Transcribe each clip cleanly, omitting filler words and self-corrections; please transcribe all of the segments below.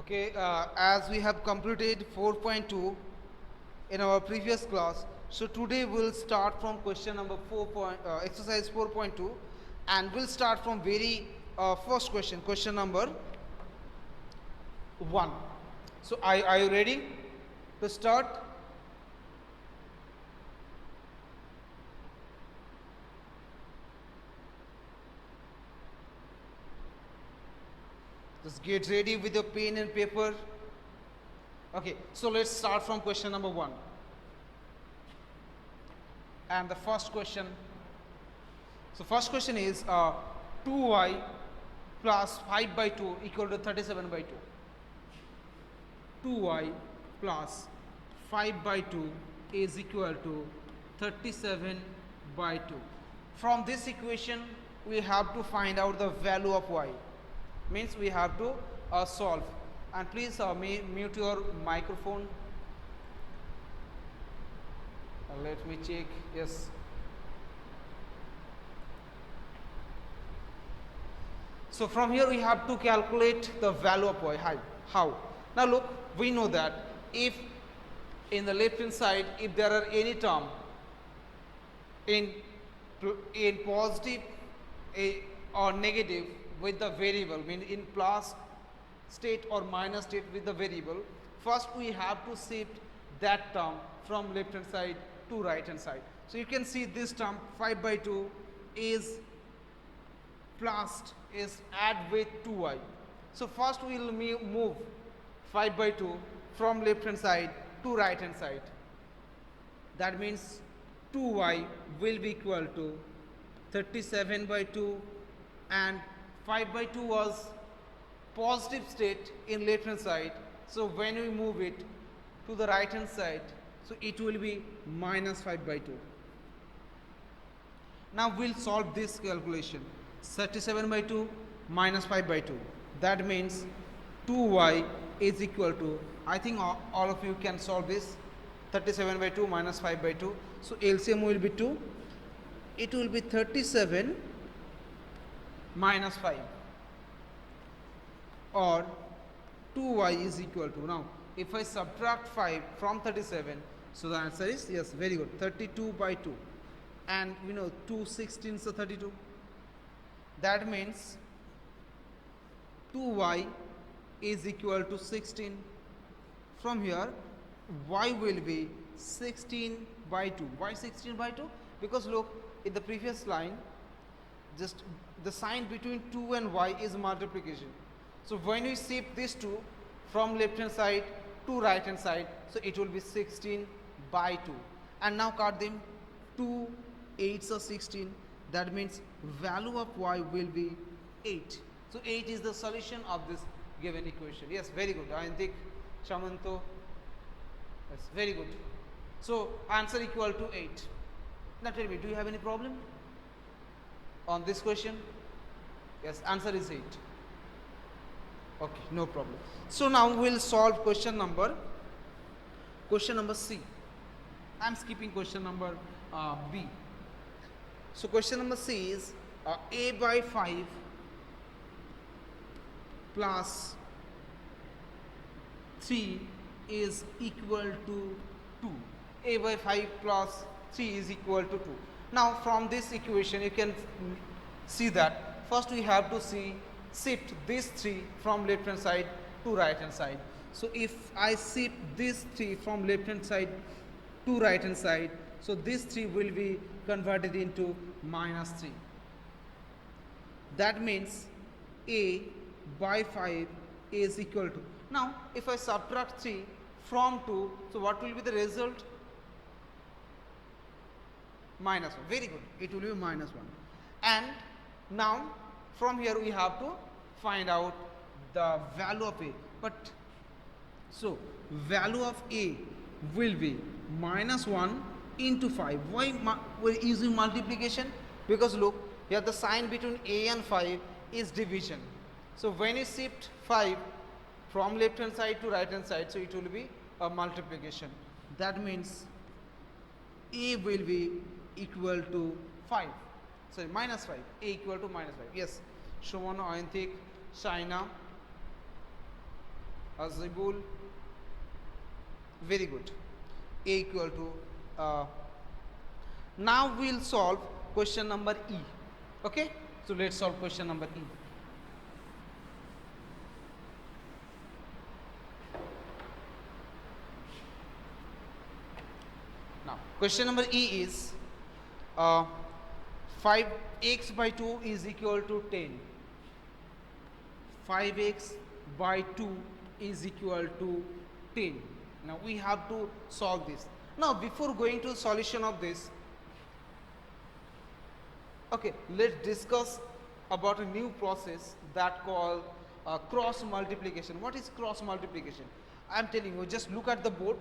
Okay, as we have completed 4.2 in our previous class, so today we'll start from question number exercise 4.2, and we'll start from very first question, question number 1. So are you ready to start? Just get ready with your pen and paper. Okay, so let's start from question number 1. And the first question, so first question is 2y plus 5 by 2 equal to 37 by 2. 2y plus 5 by 2 is equal to 37 by 2. From this equation, we have to find out the value of y. Means we have to solve. And please mute your microphone. Let me check. Yes. So from here we have to calculate the value of y. How? Now look, we know that if in the left hand side, if there are any term in positive or negative with the variable, mean in plus state or minus state with the variable, first we have to shift that term from left hand side to right hand side. So you can see this term 5 by 2 is plus is add with 2y. So first we will move 5 by 2 from left hand side to right hand side. That means 2y will be equal to 37 by 2, and 5 by 2 was positive state in left hand side. So when we move it to the right hand side, so it will be minus 5 by 2. Now we'll solve this calculation. 37 by 2 minus 5 by 2. That means 2y is equal to, I think all of you can solve this. 37 by 2 minus 5 by 2. So LCM will be 2. It will be 37 minus 5, or 2y is equal to, now if I subtract 5 from 37, so the answer is, yes, very good, 32 by 2, and we know 2 16 so 32. That means 2y is equal to 16. From here y will be 16 by 2. Why 16 by 2? Because look, in the previous line, just the sign between 2 and y is multiplication. So when we shift this 2 from left hand side to right hand side, so it will be 16 by 2. And now cut them, 2 8s are 16. That means value of y will be 8. So 8 is the solution of this given equation. Yes, very good. Ayantik, Shamanto. Yes, very good. So answer equal to 8. Now tell me, do you have any problem on this question? Yes, answer is 8. Okay, no problem. So now we'll solve question number C. I'm skipping question number B. So question number C is a by 5 plus 3 is equal to 2. A by 5 plus 3 is equal to 2. Now from this equation you can see that first we have to shift this 3 from left hand side to right hand side. So if I shift this 3 from left hand side to right hand side, so this 3 will be converted into minus 3. That means a by 5 is equal to, now if I subtract 3 from 2, so what will be the result? Minus 1. Very good, it will be minus 1. And now from here we have to find out the value of a. But so value of a will be minus 1 into 5. Why we're using multiplication? Because look, here the sign between a and 5 is division. So when you shift 5 from left hand side to right hand side, so it will be a multiplication. That means a will be equal to 5. Sorry, minus 5. A equal to minus 5. Yes. Shomana, Ayantik, Shaina, Azibul. Very good. A equal to now we'll solve question number E. Okay, so let's solve question number E. Now question number E is 5x by 2 is equal to 10. 5x by 2 is equal to 10. Now we have to solve this. Now before going to solution of this, okay, let's discuss about a new process that called cross multiplication. What is cross multiplication? I am telling you, just look at the board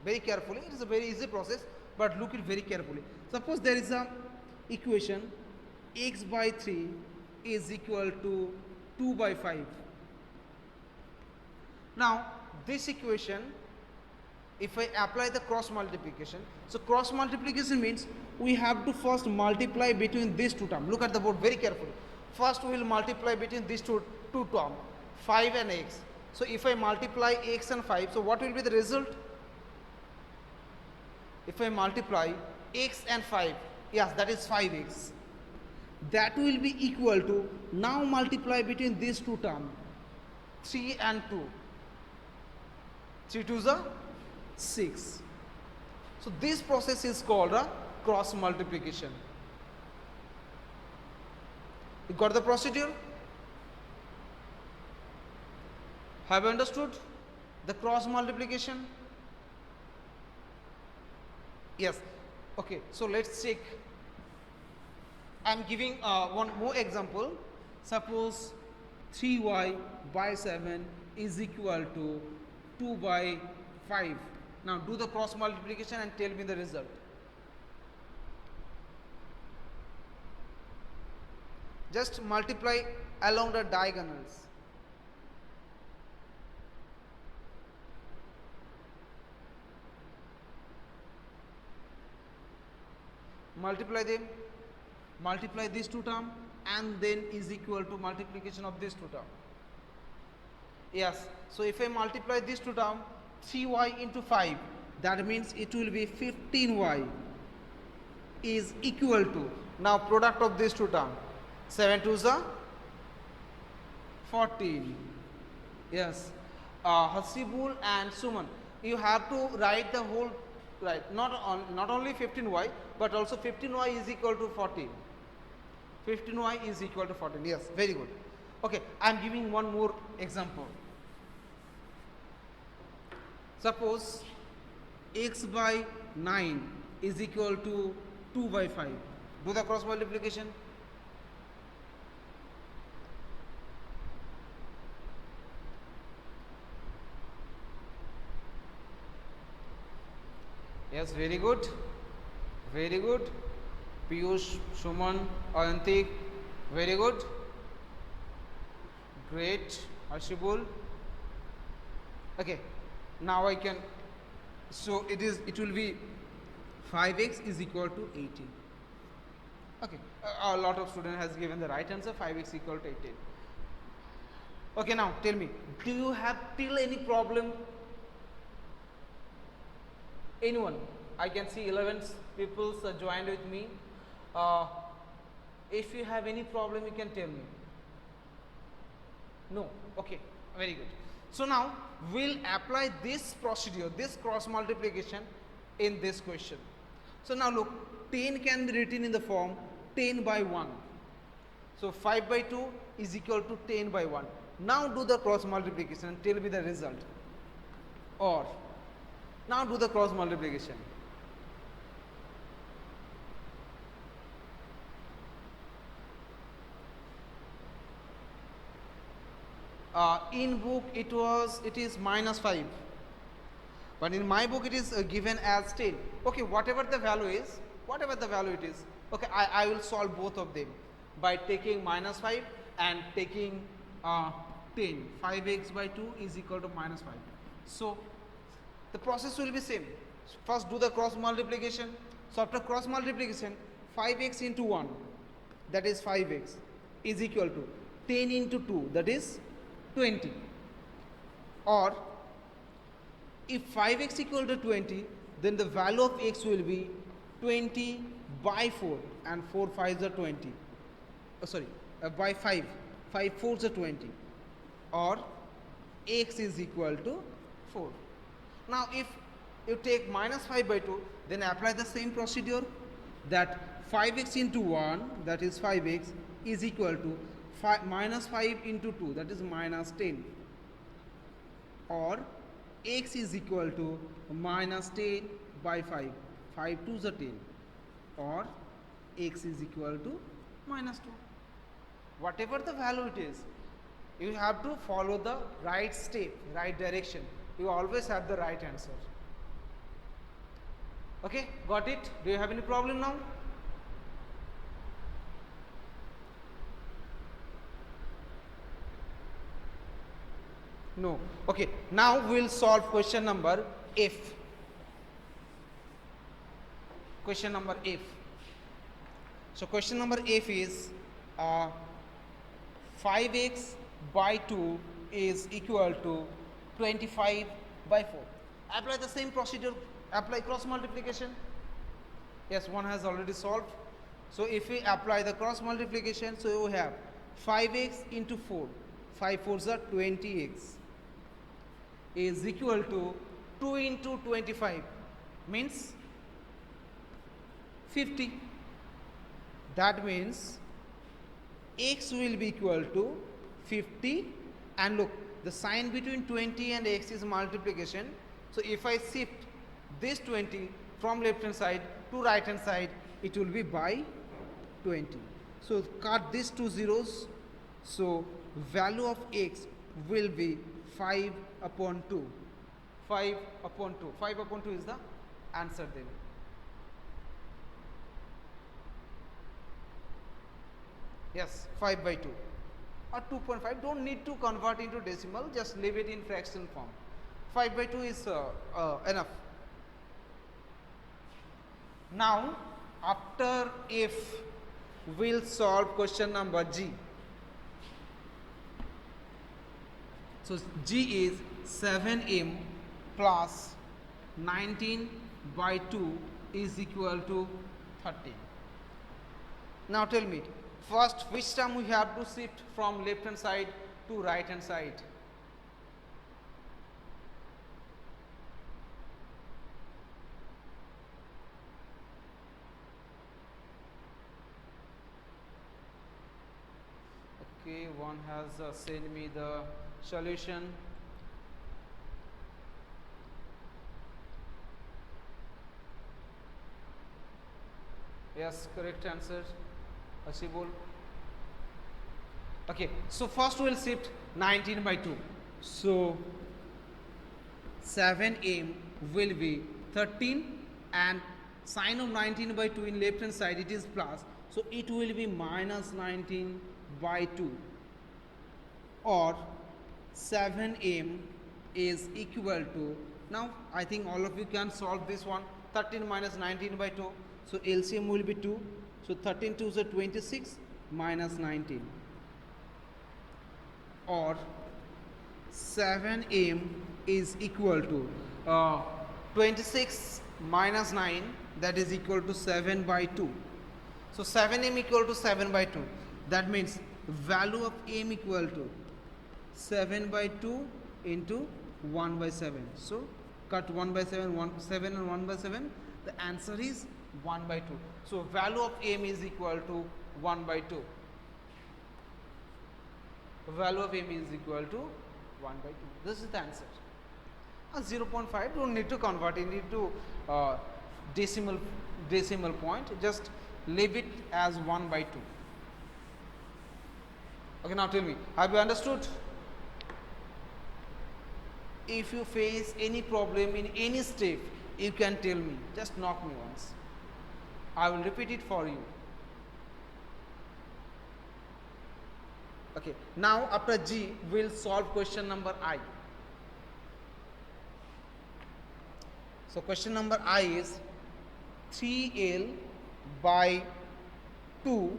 very carefully. It is a very easy process, but look it very carefully. Suppose there is a equation x by 3 is equal to 2 by 5. Now this equation, if I apply the cross multiplication, so cross multiplication means we have to first multiply between these two terms. Look at the board very carefully. First we will multiply between these two terms, 5 and x. So if I multiply x and 5, so what will be the result? If I multiply x and 5, yes, that is 5x. That will be equal to, now multiply between these two terms, 3 and 2. 3 2s are 6. So this process is called a cross multiplication. You got the procedure? Have you understood the cross multiplication? Yes. Okay, so let's check. I am giving one more example. Suppose 3y by 7 is equal to 2 by 5. Now do the cross multiplication and tell me the result. Just multiply along the diagonals. Multiply them, multiply these two terms, and then is equal to multiplication of these two terms. Yes, so if I multiply these two terms, 3y into 5, that means it will be 15y is equal to, now product of these two terms, 7 2s are 14. Yes, Hasibul and Suman, you have to write the whole, right, not only 15y but also 15y is equal to 14. 15y is equal to 14. Yes, very good. Okay, I am giving one more example. Suppose x by 9 is equal to 2 by 5. Do the cross multiplication. Yes, very good. Very good. Piyush, Shuman, Ayantik, very good. Great. Ashibul. Okay, now I can, so it will be 5x is equal to 18. Okay, a lot of students has given the right answer, 5x equal to 18. Okay, now tell me, do you have till any problem? Anyone? I can see 11 people joined with me. If you have any problem, you can tell me. No? Okay, very good. So now we'll apply this procedure, this cross multiplication in this question. So now look, 10 can be written in the form 10 by 1. So 5 by 2 is equal to 10 by 1. Now do the cross multiplication and tell me the result. Or now do the cross multiplication. In book it is minus 5, but in my book it is given as 10. Okay, whatever the value it is, okay, I will solve both of them by taking minus 5 and taking 10. 5x by 2 is equal to minus 5. So the process will be same. First do the cross multiplication. So after cross multiplication, 5x into 1, that is 5x, is equal to 10 into 2, that is 20. Or if 5x equal to 20, then the value of x will be 20 by 4, and 4 5s are 20. By 5. 5 4s are 20. Or x is equal to 4. Now if you take minus 5 by 2, then apply the same procedure, that 5x into 1, that is 5x, is equal to minus 5 into 2, that is minus 10. Or x is equal to minus 10 by 5. 5 2s are 10. Or x is equal to minus 2. Whatever the value it is, you have to follow the right step, right direction. You always have the right answer. Okay, got it? Do you have any problem now? No. Okay, now we will solve question number F. Question number F. So question number F is 5x by 2 is equal to 25 by 4. Apply the same procedure, apply cross multiplication. Yes, one has already solved. So if we apply the cross multiplication, so we have 5x into 4. 5 4s are 20x is equal to 2 into 25 means 50. That means x will be equal to 50, and look, the sign between 20 and x is multiplication. So if I shift this 20 from left hand side to right hand side, it will be by 20. So cut these two zeros. So value of x will be 5 upon 2. 5 upon 2. 5 upon 2 is the answer then. Yes, 5 by 2 or 2.5. Don't need to convert into decimal, just leave it in fraction form. 5 by 2 is enough. Now after F, we'll solve question number G. So G is 7m plus 19 by 2 is equal to 13. Now tell me, first which term we have to shift from left hand side to right hand side? Okay, one has sent me the solution. Yes, correct answer, Ashibul. Okay, so first we will shift 19 by 2. So 7m will be 13, and sign of 19 by 2 in left hand side it is plus, so it will be minus 19 by 2. Or 7m is equal to, now I think all of you can solve this one, 13 minus 19 by 2. So LCM will be 2. So 13 2s are 26 minus 19. Or 7m is equal to 26 minus 9, that is equal to 7 by 2. So 7m equal to 7 by 2. That means value of m equal to 7 by 2 into 1 by 7. So cut 1 by 7, 7 and 1 by 7. The answer is 1 by 2. So value of m is equal to 1 by 2. Value of m is equal to 1 by 2. This is the answer. 0.5 don't need to convert it into decimal point. Just leave it as 1 by 2. Okay, now tell me, have you understood? If you face any problem in any step, you can tell me. Just knock me once. I will repeat it for you. Okay, now after G, we will solve question number I. So question number I is 3L by 2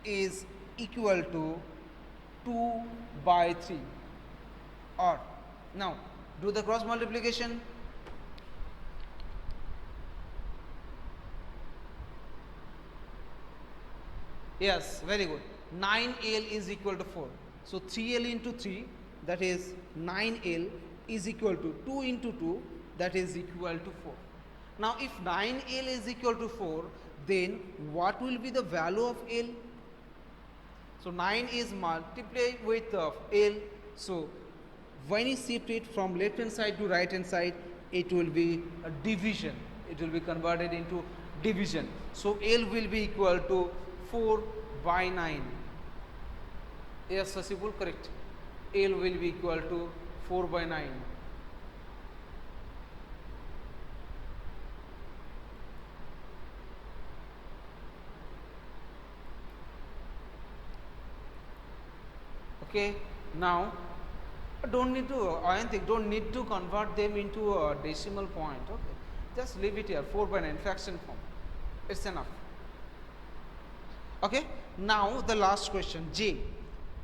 is equal to 2 by 3. or. Now do the cross multiplication. Yes, very good. 9L is equal to 4. So 3L into 3, that is 9L, is equal to 2 into 2, that is equal to 4. Now if 9L is equal to 4, then what will be the value of L? So 9 is multiplied with L. So when you shift it from left hand side to right hand side, it will be a division. It will be converted into division. So L will be equal to 4 by 9. Yes, Sasibul, correct. L will be equal to 4 by 9. Okay, now don't need to, I think don't need to convert them into a decimal point. Okay, just leave it here, 4 by 9 fraction form. It's enough. Okay, now the last question, J.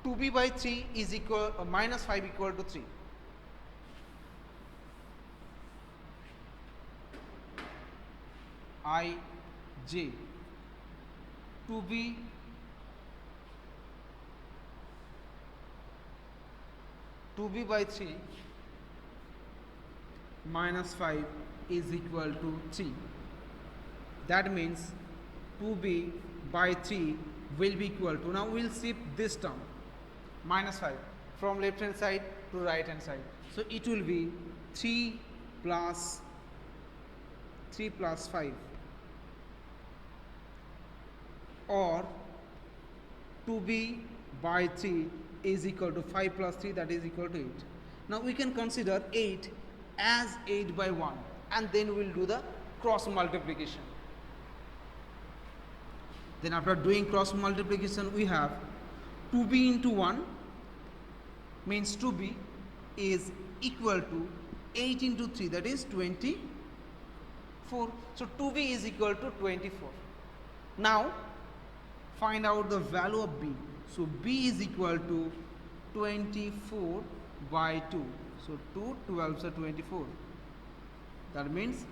2b by 3 is equal minus 5 equal to 3. I J 2b by 3 minus 5 is equal to 3. That means 2b by 3 will be equal to, now we will shift this term minus 5 from left hand side to right hand side. So it will be 3 plus 5 or 2b by 3 is equal to 5 plus 3, that is equal to 8. Now we can consider 8 as 8 by 1 and then we will do the cross multiplication. Then after doing cross multiplication we have 2b into 1 means 2b is equal to 8 into 3, that is 24. So 2b is equal to 24. Now find out the value of b. So b is equal to 24 by 2. So 2 12s are 24. That means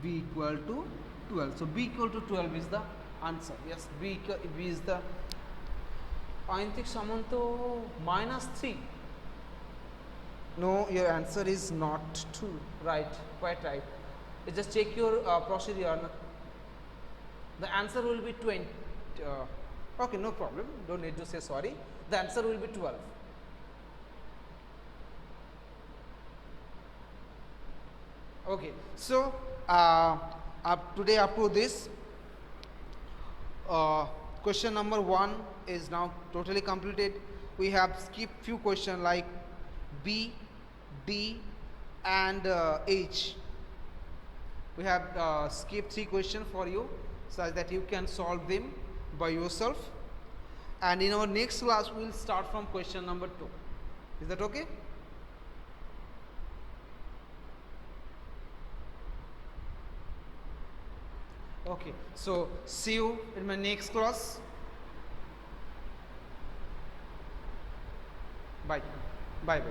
b equal to 12. So b equal to 12 is the answer. Yes, b is the, I think someone to minus 3. No, your answer is not true. Right, quite right. You just check your procedure. The answer will be 20. Okay, no problem. Don't need to say sorry. The answer will be 12. Okay, so today up to this, question number 1 is now totally completed. We have skipped few questions like B, D and H. We have skipped 3 questions for you such that you can solve them by yourself, and in our next class we will start from question number 2. Is that okay? Okay, so see you in my next class. Bye bye.